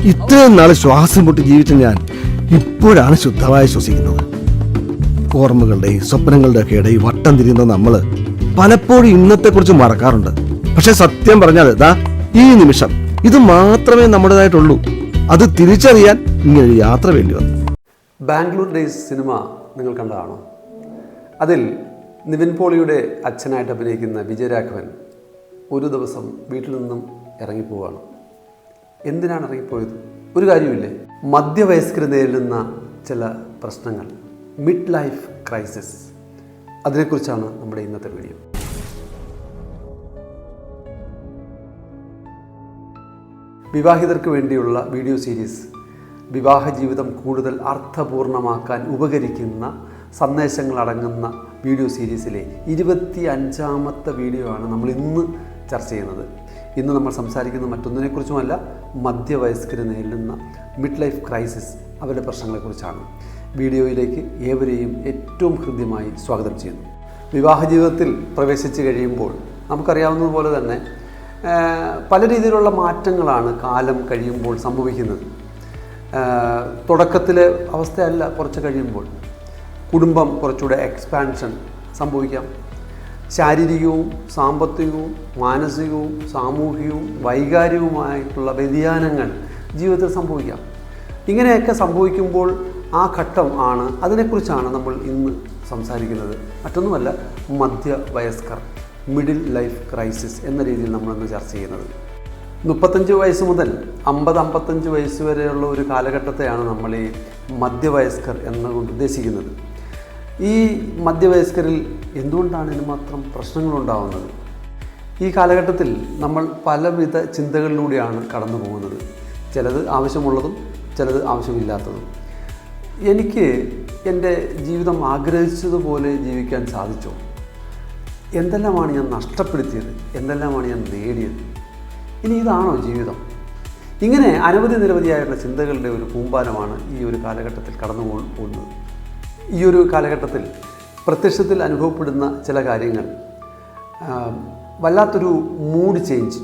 ഇത്രയും നാൾ ശ്വാസം മുട്ടി ജീവിച്ച ഞാൻ ഇപ്പോഴാണ് ശുദ്ധമായി ശ്വസിക്കുന്നത്. ഓർമ്മകളുടെയും സ്വപ്നങ്ങളുടെയൊക്കെ ഇടയിൽ വട്ടം തിരിയുന്ന നമ്മള് പലപ്പോഴും ഇന്നത്തെ കുറിച്ച് മറക്കാറുണ്ട്. പക്ഷെ സത്യം പറഞ്ഞാൽ ഈ നിമിഷം ഇത് മാത്രമേ നമ്മുടേതായിട്ടുള്ളൂ. അത് തിരിച്ചറിയാൻ ഇങ്ങനെ യാത്ര വേണ്ടി വന്നു. ബാംഗ്ലൂർ ഡേയ്സ് സിനിമ നിങ്ങൾ കണ്ടതാണോ? അതിൽ നിവിൻ പോളിയുടെ അച്ഛനായിട്ട് അഭിനയിക്കുന്ന വിജയരാഘവൻ ഒരു ദിവസം വീട്ടിൽ നിന്നും ഇറങ്ങിപ്പോവുകയാണ്. എന്തിനാണ് ഇറങ്ങിപ്പോയത്? ഒരു കാര്യമില്ലേ. മധ്യവയസ്കർ നേരിടുന്ന ചില പ്രശ്നങ്ങൾ, മിഡ് ലൈഫ് ക്രൈസിസ്, അതിനെക്കുറിച്ചാണ് നമ്മുടെ ഇന്നത്തെ വീഡിയോ. വിവാഹിതർക്ക് വേണ്ടിയുള്ള വീഡിയോ സീരീസ് വിവാഹ ജീവിതം കൂടുതൽ അർത്ഥപൂർണമാക്കാൻ ഉപകരിക്കുന്ന സന്ദേശങ്ങളടങ്ങുന്ന വീഡിയോ സീരീസിലെ 25ാമത്തെ വീഡിയോ ആണ് നമ്മൾ ഇന്ന് ചർച്ച ചെയ്യുന്നത്. ഇന്ന് നമ്മൾ സംസാരിക്കുന്നത് മറ്റൊന്നിനെക്കുറിച്ചുമല്ല, മധ്യവയസ്കർ നേരിടുന്ന മിഡ് ലൈഫ് ക്രൈസിസ്, അവരുടെ പ്രശ്നങ്ങളെക്കുറിച്ചാണ്. വീഡിയോയിലേക്ക് ഏവരെയും ഏറ്റവും ഹൃദ്യമായി സ്വാഗതം ചെയ്യുന്നു. വിവാഹ ജീവിതത്തിൽ പ്രവേശിച്ച് കഴിയുമ്പോൾ നമുക്കറിയാവുന്നതുപോലെ തന്നെ പല രീതിയിലുള്ള മാറ്റങ്ങളാണ് കാലം കഴിയുമ്പോൾ സംഭവിക്കുന്നത്. തുടക്കത്തിലെ അവസ്ഥയല്ല, കുറച്ച് കഴിയുമ്പോൾ കുടുംബം കുറച്ചുകൂടെ എക്സ്പാൻഷൻ സംഭവിക്കാം. ശാരീരികവും സാമ്പത്തികവും മാനസികവും സാമൂഹികവും വൈകാരികവുമായിട്ടുള്ള വ്യതിയാനങ്ങൾ ജീവിതത്തിൽ സംഭവിക്കാം. ഇങ്ങനെയൊക്കെ സംഭവിക്കുമ്പോൾ ആ ഘട്ടം ആണ്, അതിനെക്കുറിച്ചാണ് നമ്മൾ ഇന്ന് സംസാരിക്കുന്നത്. മറ്റൊന്നുമല്ല, മധ്യവയസ്കർ, മിഡിൽ ലൈഫ് ക്രൈസിസ് എന്ന രീതിയിൽ നമ്മളിന്ന് ചർച്ച ചെയ്യുന്നത്. 35 വയസ്സ് മുതൽ 50-55 വയസ്സ് വരെയുള്ള ഒരു കാലഘട്ടത്തെയാണ് നമ്മൾ ഈ മധ്യവയസ്കർ എന്നുകൊണ്ട് ഉദ്ദേശിക്കുന്നത്. ഈ മധ്യവയസ്കരിൽ എന്തുകൊണ്ടാണ് ഇതിന് മാത്രം പ്രശ്നങ്ങളുണ്ടാവുന്നത്? ഈ കാലഘട്ടത്തിൽ നമ്മൾ പലവിധ ചിന്തകളിലൂടെയാണ് കടന്നു പോകുന്നത്. ചിലത് ആവശ്യമുള്ളതും ചിലത് ആവശ്യമില്ലാത്തതും. എനിക്ക് എൻ്റെ ജീവിതം ആഗ്രഹിച്ചതുപോലെ ജീവിക്കാൻ സാധിച്ചോ? എന്തെല്ലാമാണ് ഞാൻ നഷ്ടപ്പെടുത്തിയത്? എന്തെല്ലാമാണ് ഞാൻ നേടിയത്? ഇനി ഇതാണോ ജീവിതം? ഇങ്ങനെ നിരവധിയായിട്ടുള്ള ചിന്തകളുടെ ഒരു കൂമ്പാരമാണ് ഈ ഒരു കാലഘട്ടത്തിൽ കടന്നു പോകുന്നത്. ഈ ഒരു കാലഘട്ടത്തിൽ പ്രത്യക്ഷത്തിൽ അനുഭവപ്പെടുന്ന ചില കാര്യങ്ങൾ, വല്ലാത്തൊരു മൂഡ് ചേഞ്ച്,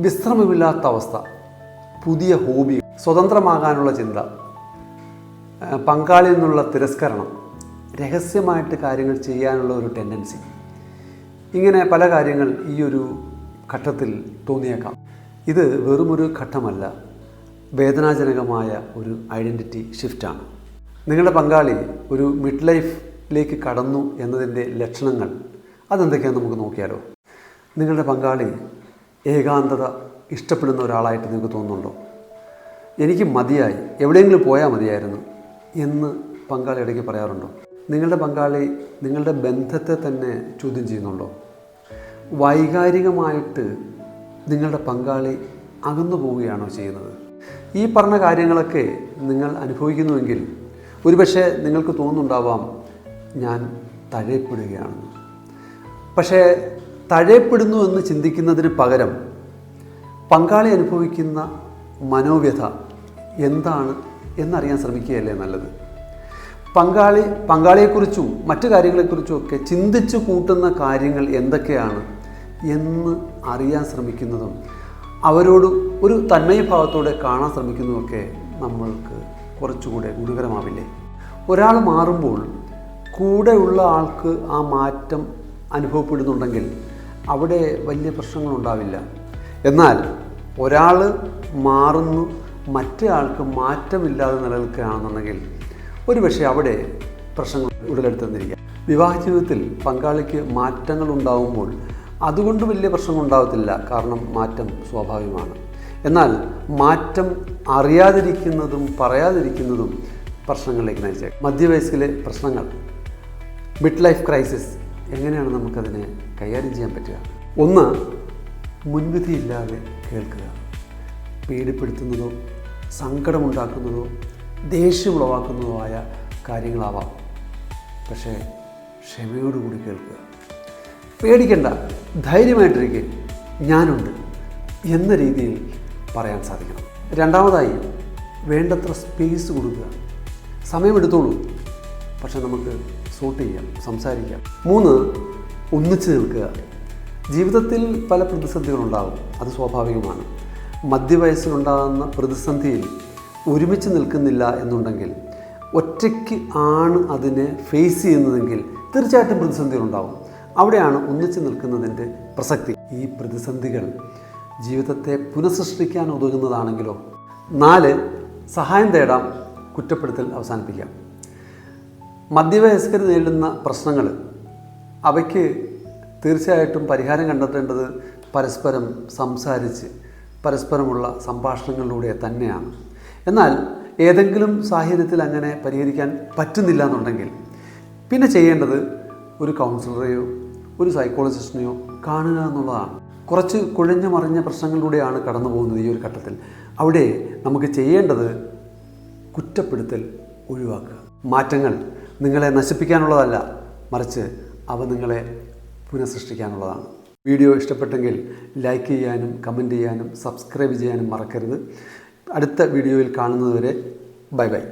വിശ്രമമില്ലാത്ത അവസ്ഥ, പുതിയ ഹോബി, സ്വതന്ത്രമാകാനുള്ള ചിന്ത, പങ്കാളിയിൽ നിന്നുള്ള തിരസ്കരണം, രഹസ്യമായിട്ട് കാര്യങ്ങൾ ചെയ്യാനുള്ള ഒരു ടെൻഡൻസി, ഇങ്ങനെ പല കാര്യങ്ങൾ ഈ ഒരു ഘട്ടത്തിൽ തോന്നിയേക്കാം. ഇത് വെറുമൊരു ഘട്ടമല്ല, വേദനാജനകമായ ഒരു ഐഡൻറ്റിറ്റി ഷിഫ്റ്റാണ്. നിങ്ങളുടെ പങ്കാളി ഒരു മിഡ് ലൈഫിലേക്ക് കടന്നു എന്നതിൻ്റെ ലക്ഷണങ്ങൾ അതെന്തൊക്കെയാണെന്ന് നമുക്ക് നോക്കിയാലോ. നിങ്ങളുടെ പങ്കാളി ഏകാന്തത ഇഷ്ടപ്പെടുന്ന ഒരാളായിട്ട് നിങ്ങൾക്ക് തോന്നുന്നുണ്ടോ? എനിക്ക് മതിയായി, എവിടെയെങ്കിലും പോയാൽ മതിയായിരുന്നു എന്ന് പങ്കാളി ഇടയ്ക്ക് പറയാറുണ്ടോ? നിങ്ങളുടെ പങ്കാളി നിങ്ങളുടെ ബന്ധത്തെ തന്നെ ചോദ്യം ചെയ്യുന്നുണ്ടോ? വൈകാരികമായിട്ട് നിങ്ങളുടെ പങ്കാളി അകന്നു പോവുകയാണോ ചെയ്യുന്നത്? ഈ പറഞ്ഞ കാര്യങ്ങളൊക്കെ നിങ്ങൾ അനുഭവിക്കുന്നുവെങ്കിൽ ഒരുപക്ഷെ നിങ്ങൾക്ക് തോന്നുന്നുണ്ടാവാം ഞാൻ തഴയപ്പെടുകയാണെന്ന്. പക്ഷേ തഴയപ്പെടുന്നു എന്ന് ചിന്തിക്കുന്നതിന് പകരം പങ്കാളി അനുഭവിക്കുന്ന മനോവ്യഥ എന്താണ് എന്നറിയാൻ ശ്രമിക്കുകയല്ലേ നല്ലത്. പങ്കാളിയെക്കുറിച്ചും മറ്റു കാര്യങ്ങളെക്കുറിച്ചും ഒക്കെ ചിന്തിച്ചു കൂട്ടുന്ന കാര്യങ്ങൾ എന്തൊക്കെയാണ് എന്ന് അറിയാൻ ശ്രമിക്കുന്നതും അവരോട് ഒരു തന്മയഭാവത്തോടെ കാണാൻ ശ്രമിക്കുന്നതുമൊക്കെ നമ്മൾക്ക് കുറച്ചുകൂടെ ഗുണകരമാവില്ലേ? ഒരാൾ മാറുമ്പോൾ കൂടെയുള്ള ആൾക്ക് ആ മാറ്റം അനുഭവപ്പെടുന്നുണ്ടെങ്കിൽ അവിടെ വലിയ പ്രശ്നങ്ങളുണ്ടാവില്ല. എന്നാൽ ഒരാൾ മാറുന്നു, മറ്റേ ആൾക്ക് മാറ്റമില്ലാതെ നിലനിൽക്കുകയാണെന്നുണ്ടെങ്കിൽ ഒരുപക്ഷെ അവിടെ പ്രശ്നങ്ങൾ ഉടലെടുത്തെന്നിരിക്കാം. വിവാഹ ജീവിതത്തിൽ പങ്കാളിക്ക് മാറ്റങ്ങൾ ഉണ്ടാകുമ്പോൾ അതുകൊണ്ട് വലിയ പ്രശ്നങ്ങൾ ഉണ്ടാകത്തില്ല, കാരണം മാറ്റം സ്വാഭാവികമാണ്. എന്നാൽ മാറ്റം അറിയാതിരിക്കുന്നതും പറയാതിരിക്കുന്നതും പ്രശ്നങ്ങളിലേക്ക് നയിച്ചേക്കാം. മധ്യവയസ്സിലെ പ്രശ്നങ്ങൾ, മിഡ് ലൈഫ് ക്രൈസിസ്, എങ്ങനെയാണ് നമുക്കതിനെ കൈകാര്യം ചെയ്യാൻ പറ്റുക? ഒന്ന്, മുൻവിധിയില്ലാതെ കേൾക്കുക. പേടിപ്പെടുത്തുന്നതോ സങ്കടമുണ്ടാക്കുന്നതോ ദേഷ്യമുളവാക്കുന്നതോ ആയ കാര്യങ്ങളാവാം. പക്ഷേ ക്ഷമയോടുകൂടി കേൾക്കുക. പേടിക്കണ്ട, ധൈര്യമായിട്ടിരിക്കുക, ഞാനുണ്ട് എന്ന രീതിയിൽ പറയാൻ സാധിക്കണം. രണ്ടാമതായി, വേണ്ടത്ര സ്പേസ് കൊടുക്കുക. സമയമെടുത്തോളൂ, പക്ഷെ നമുക്ക് സോർട്ട് ചെയ്യാം, സംസാരിക്കാം. 3, ഒന്നിച്ച് നിൽക്കുക. ജീവിതത്തിൽ പല പ്രതിസന്ധികളുണ്ടാകും, അത് സ്വാഭാവികമാണ്. മധ്യവയസ്സിലുണ്ടാകുന്ന പ്രതിസന്ധിയിൽ ഒരുമിച്ച് നിൽക്കുന്നില്ല എന്നുണ്ടെങ്കിൽ, ഒറ്റയ്ക്ക് ആണ് അതിനെ ഫേസ് ചെയ്യുന്നതെങ്കിൽ തീർച്ചയായിട്ടും പ്രതിസന്ധികളുണ്ടാവും. അവിടെയാണ് ഒന്നിച്ച് നിൽക്കുന്നതിൻ്റെ പ്രസക്തി. ഈ പ്രതിസന്ധികൾ ജീവിതത്തെ പുനഃസൃഷ്ടിക്കാൻ ഉതകുന്നതാണെങ്കിലോ. 4, സഹായം തേടാം, കുറ്റപ്പെടുത്തൽ അവസാനിപ്പിക്കാം. മധ്യവയസ്കർ നേരിടുന്ന പ്രശ്നങ്ങൾ, അവയ്ക്ക് തീർച്ചയായിട്ടും പരിഹാരം കണ്ടെത്തേണ്ടത് പരസ്പരം സംസാരിച്ച് പരസ്പരമുള്ള സംഭാഷണങ്ങളിലൂടെ തന്നെയാണ്. എന്നാൽ ഏതെങ്കിലും സാഹചര്യത്തിൽ അങ്ങനെ പരിഹരിക്കാൻ പറ്റുന്നില്ല എന്നുണ്ടെങ്കിൽ പിന്നെ ചെയ്യേണ്ടത് ഒരു കൗൺസിലറെയോ ഒരു സൈക്കോളജിസ്റ്റിനെയോ കാണുക എന്നുള്ളതാണ്. കുറച്ച് കുഴഞ്ഞു മറിഞ്ഞ പ്രശ്നങ്ങളിലൂടെയാണ് കടന്നു പോകുന്നത് ഈ ഒരു ഘട്ടത്തിൽ. അവിടെ നമുക്ക് ചെയ്യേണ്ടത് കുറ്റപ്പെടുത്തൽ ഒഴിവാക്കുക. മാറ്റങ്ങൾ നിങ്ങളെ നശിപ്പിക്കാനുള്ളതല്ല, മറിച്ച് അവ നിങ്ങളെ പുനഃസൃഷ്ടിക്കാനുള്ളതാണ്. വീഡിയോ ഇഷ്ടപ്പെട്ടെങ്കിൽ ലൈക്ക് ചെയ്യാനും കമൻറ്റ് ചെയ്യാനും സബ്സ്ക്രൈബ് ചെയ്യാനും മറക്കരുത്. അടുത്ത വീഡിയോയിൽ കാണുന്നതുവരെ ബൈ ബൈ.